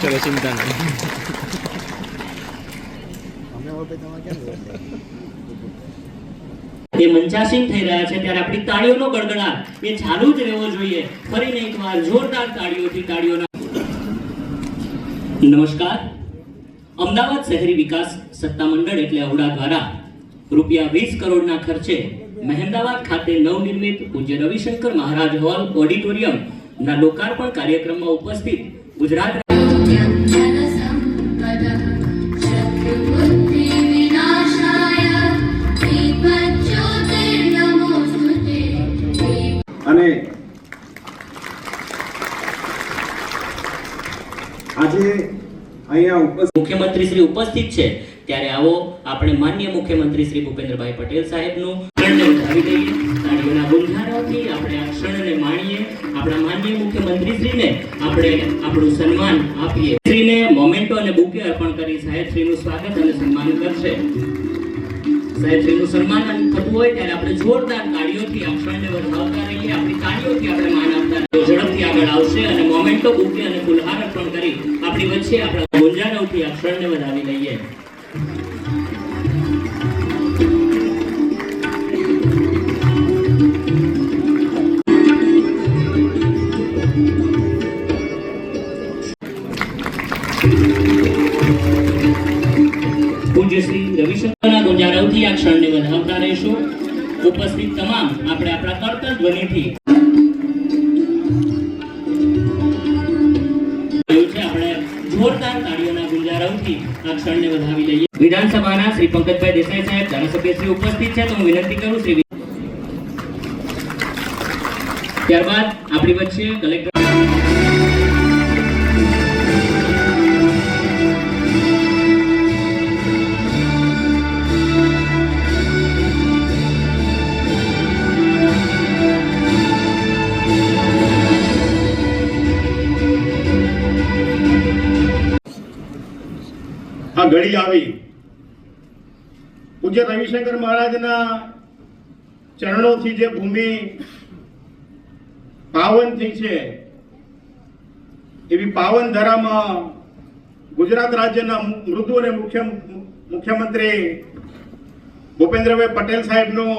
चलो चिंता नहीं। એ મંચાસીન થઈ રહ્યા છે ત્યારે આપણી તાળીઓનો ગડગડાટ એ ચાલુ જ રહેવો જોઈએ. ફરીને એકવાર જોરદાર તાળીઓના નમસ્કાર. અમદાવાદ શહેરી વિકાસ સત્તામંડળ એટલે અવડા દ્વારા રૂપિયા 20 કરોડના ખર્ચે મહેમદાવાદ ખાતે નવનિર્મિત પૂજ્ય રવિશંકર મહારાજ હોલ ઓડિટોરિયમ ના લોકાર્પણ કાર્યક્રમમાં ઉપસ્થિત ગુજરાત અને આજે અહીંયા મુખ્યમંત્રી શ્રી ઉપસ્થિત છે ત્યારે આવો આપણે માનનીય મુખ્યમંત્રી શ્રી ભૂપેન્દ્રભાઈ પટેલ સાહેબનું ક્ષણને વધાવી દઈએ. તાળીઓના ગુંજારાઓથી આપણે આ ક્ષણને માણીએ. આપણા માનનીય મુખ્યમંત્રી શ્રીને આપણે આપણું સન્માન આપીએ. શ્રીને મોમેન્ટો અને બુકે અર્પણ કરી સાહેબ શ્રીનું સ્વાગત અને સન્માન કરશે. સાહેબ શ્રીનું સન્માન થતું હોય ત્યારે આપણે જોરદાર તાળીઓથી આ ક્ષણને વધાવતા રહીએ. આપણી તાળીઓથી આપણે માન આપતા ઝડપથી આગળ આવશે અને મોમેન્ટો બુકે અને ફુલહાર અર્પણ કરી આપણી વચ્ચે આપણા ગુંજારાઓથી આ ક્ષણને વધાવી લઈએ. પૂજ્ય શ્રી રવિશંકરના ગુંજારાઓથી આ ક્ષણને વધાવતા રહીશું. ઉપસ્થિત તમામ આપણે આપણા કરતલ ધ્વનિથી આપણે જોરદાર તાળીઓના ગુંજારાઓથી આ ક્ષણને વધાવી લઈએ. વિધાનસભાના શ્રી પંકજભાઈ દેસાઈ સાહેબ ધારાસભ્ય શ્રી ઉપસ્થિત છે તો હું વિનંતી કરું શ્રી. ત્યારબાદ આપણી વચ્ચે કલેક્ટર આ ઘડી આવી પૂજ્ય રવિશંકર મહારાજના ચરણોથી જે ભૂમિ પાવન થઈ છે એવી પાવન ધરામાં ગુજરાત રાજ્યના મૃદુ અને મુખ્યમંત્રી ભૂપેન્દ્રભાઈ પટેલ સાહેબનું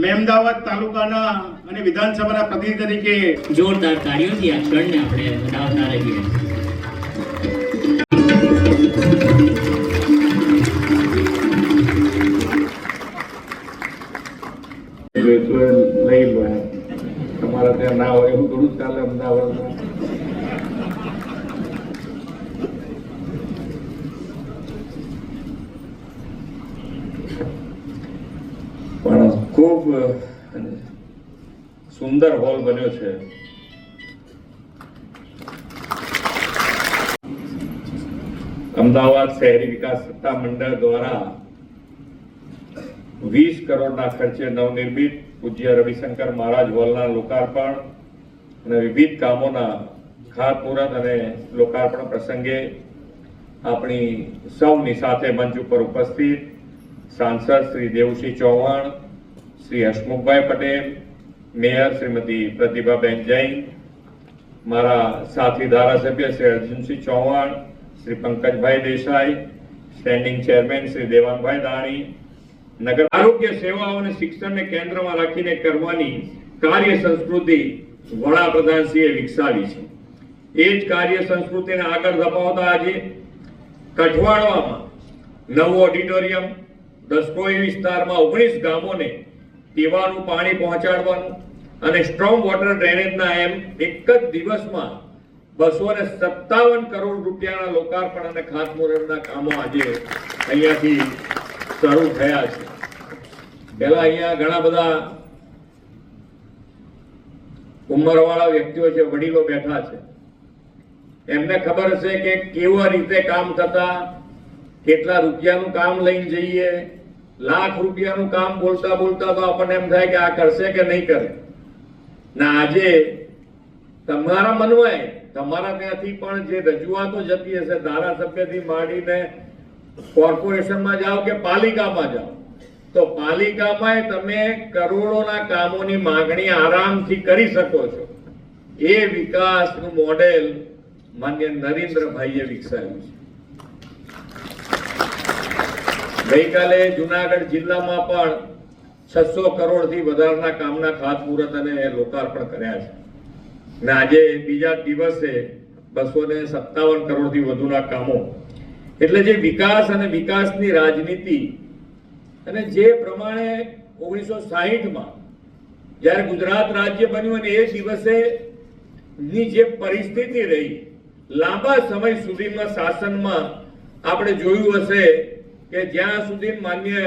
મહેમદાવાદ તાલુકાના અને વિધાનસભાના પ્રતિનિધિ તરીકે જોરદાર તાળીઓથી આ ક્ષણને આપણે વધાવતા રહીએ. લઈ લો તમારા ત્યાં ના હોય એવું થોડું ચાલે અમદાવાદમાં. પણ ખૂબ સુંદર હોલ બન્યો છે. અમદાવાદ શહેરી વિકાસ સત્તા મંડળ દ્વારા 20 કરોડના ખર્ચે નવનિર્મિત પૂજ્ય રવિશંકર મહારાજ હોલના લોકાર્પણ અને વિવિધ કામોના ખાતમુહૂર્ત અને લોકાર્પણ પ્રસંગે આપણી સૌની સાથે મંચ ઉપર ઉપસ્થિત સાંસદ શ્રી દેવસિંહ ચૌહાણ, શ્રી હસમુખભાઈ પટેલ, મેયર શ્રીમતી પ્રતિભાબેન જૈન, મારા સાથી ધારાસભ્ય શ્રી અર્જુનસિંહ ચૌહાણ, શ્રી પંકજભાઈ દેસાઈ, સ્ટેન્ડિંગ ચેરમેન શ્રી દેવાનભાઈ દાણી, નગર આરોગ્ય સેવાઓ અને શિક્ષણને કેન્દ્રમાં રાખીને કરવાની કાર્ય સંસ્કૃતિ વડાપ્રધાનશ્રીએ વિકસાવી છે. એ જ કાર્ય સંસ્કૃતિને આગળ ધપાવતા આજે કઠવાડવામાં નવું ઓડિટોરિયમ, દસકોઈ વિસ્તારમાં 19 ગામોને પીવાનું પાણી પહોંચાડવાનું અને સ્ટ્રોંગ વોટર ડ્રેનેજના એમ એક જ દિવસમાં 257 કરોડ રૂપિયાના લોકાર્પણ અને ખાતમુહૂર્તના કામો આજે અહીંયાથી શરૂ થયા છે. પહેલા અહીંયા ઘણા બધા ઉંમરવાળા વ્યક્તિઓ છે, વડીલો બેઠા છે. એમને ખબર છે કે કેવા રીતે કામ થતા, કેટલા રૂપિયાનું કામ લઈને જઈએ. લાખ રૂપિયાનું કામ બોલતા બોલતા તો આપણને એમ થાય કે આ કરશે કે નહીં કરે. ના, આજે તમારા મનમાં તમારા ત્યાંથી પણ જે રજૂઆતો જતી હશે, ધારાસભ્યથી માંડીને કોર્પોરેશનમાં જાઓ કે પાલિકામાં જાઓ, તો પાલિકામાં તમે કરોડોના કામોની માંગણી આરામથી કરી શકો છો. એ વિકાસનું મોડેલ માન્ય નરેન્દ્રભાઈએ વિકસાવ્યું છે। ગઈકાલે જુનાગઢ જિલ્લામાં પણ 600 કરોડથી વધારાના કામના ખાતમુહૂર્ત અને લોકાર્પણ કર્યા છે અને આજે બીજા દિવસે 257 કરોડથી વધુના કામો। એટલે જે વિકાસ અને વિકાસની રાજનીતિ અને જે પ્રમાણે 1960માં જ્યારે ગુજરાત રાજ્ય બન્યું અને એ દિવસે ની જે પરિસ્થિતિ રહી, લાંબા સમય સુધીમાં શાસનમાં આપણે જોયું હશે કે જ્યાં સુધી માન્ય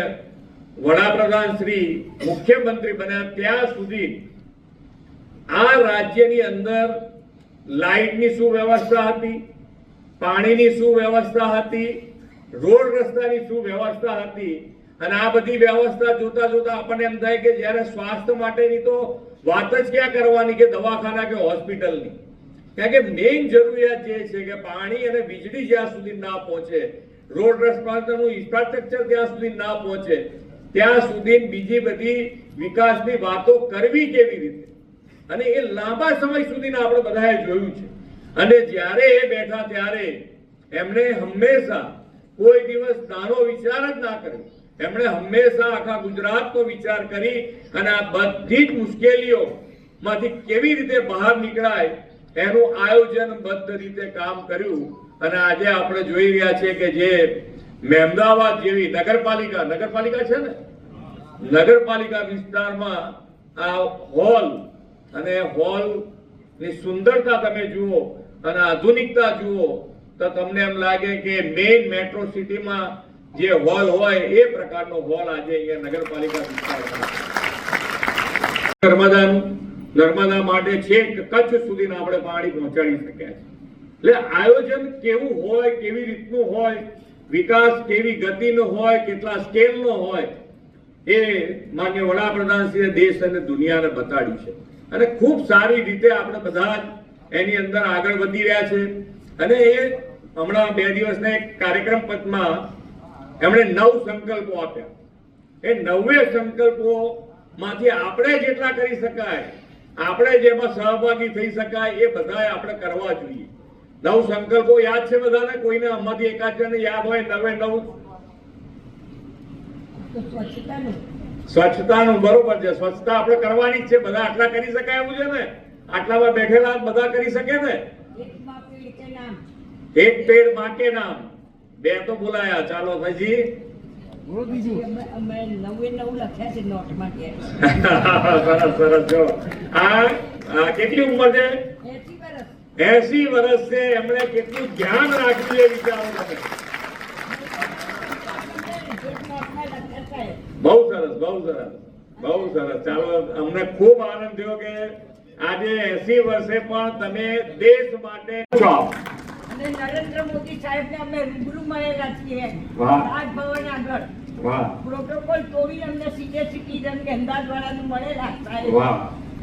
વડાપ્રધાન શ્રી મુખ્યમંત્રી બન્યા ત્યાં સુધી આ રાજ્યની અંદર લાઇટની શું વ્યવસ્થા હતી, પાણીની શું વ્યવસ્થા હતી, રોડ રસ્તાની શું વ્યવસ્થા હતી। અને આ બધી વ્યવસ્થા જોતા જોતા આપણને એમ થાય કે જ્યારે સ્વાસ્થ્ય માટેની તો વાત જ ક્યાં કરવાની કે દવાખાના કે હોસ્પિટલની, કારણ કે મેઇન જરૂરિયાત જે છે કે પાણી અને વીજળી જ્યાં સુધી ના પહોંચે, રોડ રસ્તાનું ઇન્ફ્રાસ્ટ્રક્ચર ત્યાં સુધી ના પહોંચે, ત્યાં સુધી બીજી બધી વિકાસની વાતો કરવી કેવી રીતે, અને એ લાંબા સમય સુધીના આપણે બધાએ જોયું છે। અને જ્યારે એ બેઠા ત્યારે એમણે હંમેશા કોઈ દિવસ નાનો વિચાર જ ના કર્યો, એમણે હંમેશા આખા ગુજરાતનો વિચાર કરી અને આ બધી જ મુશ્કેલીઓમાંથી કેવી રીતે બહાર નીકળાય એનું આયોજનબદ્ધ રીતે કામ કર્યું। અને આજે આપણે જોઈ રહ્યા છીએ કે જે મહેમદાવાદ જેવી નગરપાલિકા છે ને, નગરપાલિકા વિસ્તારમાં આ હોલ અને હોલની સુંદરતા તમે જુઓ અને આધુનિકતા જુઓ તો તમને એમ લાગે કે મેઇન મેટ્રો સિટીમાં જે હોલ હોય એ પ્રકારનો હોલ આજે અહીંયા નગરપાલિકા વિસ્તારમાં નર્મદા માટે છેક કચ્છ સુધીના આપણે પાણી પહોંચાડી શક્યા છે। એટલે આયોજન કેવું હોય, કેવી રીતનું હોય, વિકાસ કેવી ગતિનો હોય, કેટલા સ્કેલનો હોય, એ માન્ય વડાપ્રધાન શ્રીએ દેશ અને દુનિયાને બતાડ્યું છે અને ખૂબ સારી રીતે આપણે બધા એની અંદર આગળ વધી રહ્યા છે। અને એ હમણાં 2 દિવસના એક કાર્યક્રમ પથમાં એમણે 9 સંકલ્પો આપ્યા। એ 9 સંકલ્પો માંથી આપણે જેટલા કરી શકાય, આપણે જેમાં સહભાગી થઈ શકાય એ બધાએ આપણે કરવા જોઈએ। 9 સંકલ્પો યાદ છે બધાને? કોઈને આમાંથી એકાદ જણને યાદ હોય? 9 સ્વચ્છતાનું બરોબર છે, સ્વચ્છતા આપણે કરવાની જ છે, બધા આટલા કરી શકાય એવું છે ને? આટલામાં બેઠેલા બધા કરી શકે ને? એક પેડ માં કે નામ, 2 તો બોલાયા, ચાલો ભાઈજી સરસ જો આ કેટલી ઉંમર છે? 80 વર્ષ છે। એમણે કેટલું ધ્યાન રાખ્યું એ વિચારો તમે। બહુ સરસ, બહુ સરસ, બહુ સરસ। ચાલો, અમને ખૂબ આનંદ થયો કે આજે 80 વર્ષે પણ તમે દેશ માટે છો। અને નરેન્દ્ર મોદી સાહેબને અમે રૂબરૂ મળેલા છીએ રાજભવન આગળ। પ્રોટોકોલ તોડી અમને સિનિયર સિટીઝન કે અમદાવાદ વાળાનું મળેલા સાહેબ।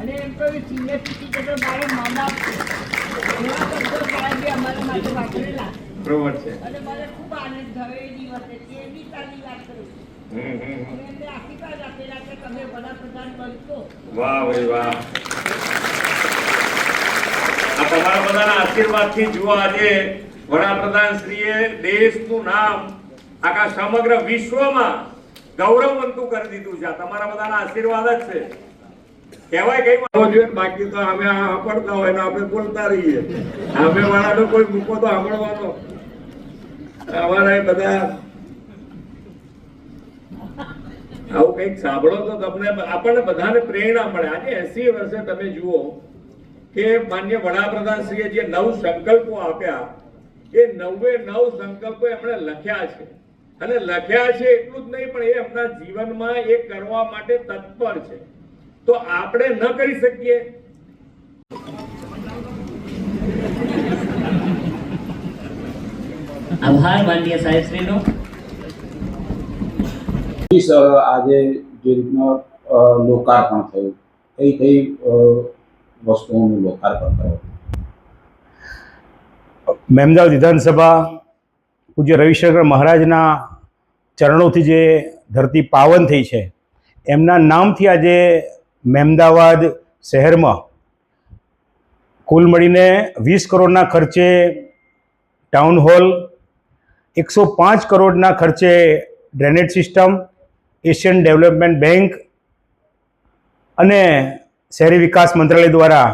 અને એમ તો સિનિયર સિટીઝન મારો મા બાપ છે, એવા શબ્દો સાહેબે અમારા માટે વાપરેલા બરોબર છે। અને મને ખૂબ આનંદ થયો એ દિવસે, એની સારી વાત કરું છું। અને એમને આશીર્વાદ આપેલા કે તમે વડાપ્રધાન બનશો। વાહ ભાઈ વાહ, આ તમારા બધાના આશીર્વાદથી જુઓ આજે વડાપ્રધાન શ્રીએ દેશનું નામ આખા સમગ્ર વિશ્વમાં ગૌરવવંતું કરી દીધું છે। આ તમારા બધાના આશીર્વાદ જ છે। કહેવાય કઈ જોઈએ, બાકી તો અમે સાંભળતા હોય ને આપણે બોલતા રહીએ। અમે વાળાનો કોઈ મૂકો તો સાંભળવાનો, અમારા બધા આવું કંઈક સાંભળો તો તમને આપણને બધાને પ્રેરણા મળે। આજે 80 વર્ષે તમે જુઓ કે માન્ય વડાપ્રધાન શ્રીએ જે 9 સંકલ્પો આપ્યા, એ 9 સંકલ્પો એમણે લખ્યા છે અને લખ્યા છે એટલું જ નહીં પણ એ એમના જીવનમાં એ કરવા માટે તત્પર છે। તો આપણે ન કરી શકીએ? આભાર માનનીય સાહેબશ્રીનો। આજે જે રીતના લોકાર્પણ થયું, કઈ વસ્તુઓનું લોકાર્પણ થયું? મહેમદાવાદ વિધાનસભા પૂજ્ય રવિશંકર મહારાજના ચરણોથી જે ધરતી પાવન થઈ છે, એમના નામથી આજે મહેમદાવાદ શહેરમાં કુલ મળીને 20 કરોડના ખર્ચે ટાઉન હોલ, 105 કરોડના ખર્ચે drainage system, Asian development bank અને શહેરી વિકાસ મંત્રાલય દ્વારા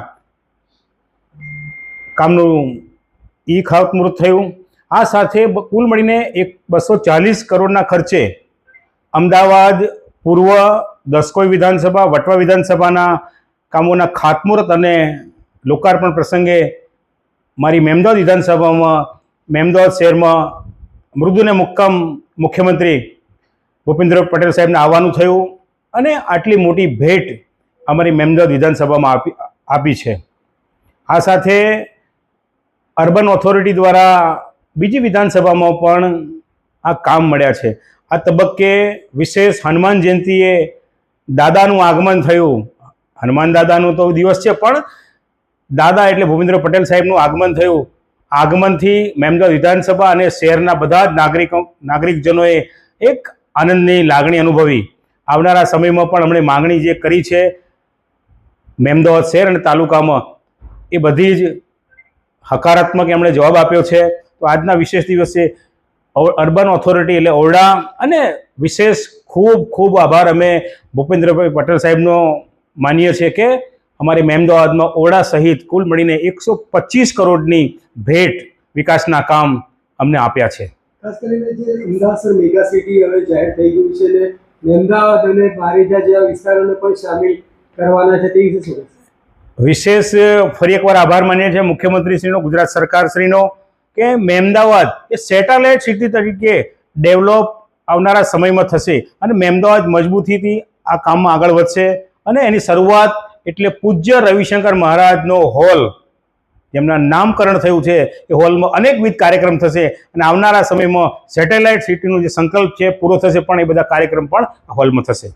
કામનું ખાતમુહૂર્ત થયું. આ સાથે કુલ મળીને 240 કરોડના ખર્ચે અમદાવાદ પૂર્વ, દસકોઈ વિધાનસભા, વટવા વિધાનસભાના કામોના ખાતમુહૂર્ત અને લોકાર્પણ પ્રસંગે મારી મેમદાવાદ વિધાનસભામાં, મેમદાવાદ શહેરમાં મૃદુને મુક્કામ મુખ્યમંત્રી ભૂપેન્દ્ર પટેલ સાહેબને આવવાનું થયું અને આટલી મોટી ભેટ અમારી મેમદાવાદ વિધાનસભામાં આપી છે. આ સાથે અર્બન ઓથોરિટી દ્વારા બીજી વિધાનસભામાં પણ આ કામ મળ્યા છે. આ તબક્કે વિશેષ હનુમાન જયંતિએ દાદાનું આગમન થયું. હનુમાન દાદાનો તો દિવસ છે, પણ દાદા એટલે ભૂપેન્દ્ર પટેલ સાહેબનું આગમન થયું. આગમનથી મેમદાવાદ વિધાનસભા અને શહેરના બધા જ નાગરિકજનોએ એક આનંદની લાગણી અનુભવી. આવનારા સમયમાં પણ અમણે માગણી જે કરી છે મેમદાવાદ શહેર અને તાલુકામાં, એ બધી જ હકારાત્મક એમણે જવાબ આપ્યો છે. તો આજના વિશેષ દિવસે અર્બન ઓથોરિટી એટલે ઓરડા અને વિશેષ ખૂબ ખૂબ આભાર અમે ભૂપેન્દ્રભાઈ પટેલ સાહેબનો માનીએ છીએ કે અમારી મેમદાવાદમાં ઓરડા સહિત કુલ મળીને 125 કરોડની ભેટ વિકાસના કામ અમને આપ્યા છે. ખાસ કરીને જે અમદાવાદ મેગા સિટી હવે જાહેર થઈ ગયું છે ને અમદાવાદ અને બારેજા જેવા વિસ્તારોને પણ સામેલ કરવાના છે, તે વિશે શું? વિશેષ ફરી એકવાર આભાર માનીએ છીએ મુખ્યમંત્રીશ્રીનો, ગુજરાત સરકારશ્રીનો, કે મેમદાવાદ એ સેટેલાઇટ સિટી તરીકે ડેવલપ આવનારા સમયમાં થશે અને મેમદાવાદ મજબૂતીથી આ કામમાં આગળ વધશે. અને એની શરૂઆત એટલે પૂજ્ય રવિશંકર મહારાજનો હોલ, જેમના નામકરણ થયું છે, એ હોલમાં અનેકવિધ કાર્યક્રમ થશે અને આવનારા સમયમાં સેટેલાઇટ સિટીનો જે સંકલ્પ છે પૂરો થશે, પણ એ બધા કાર્યક્રમ પણ હોલમાં થશે.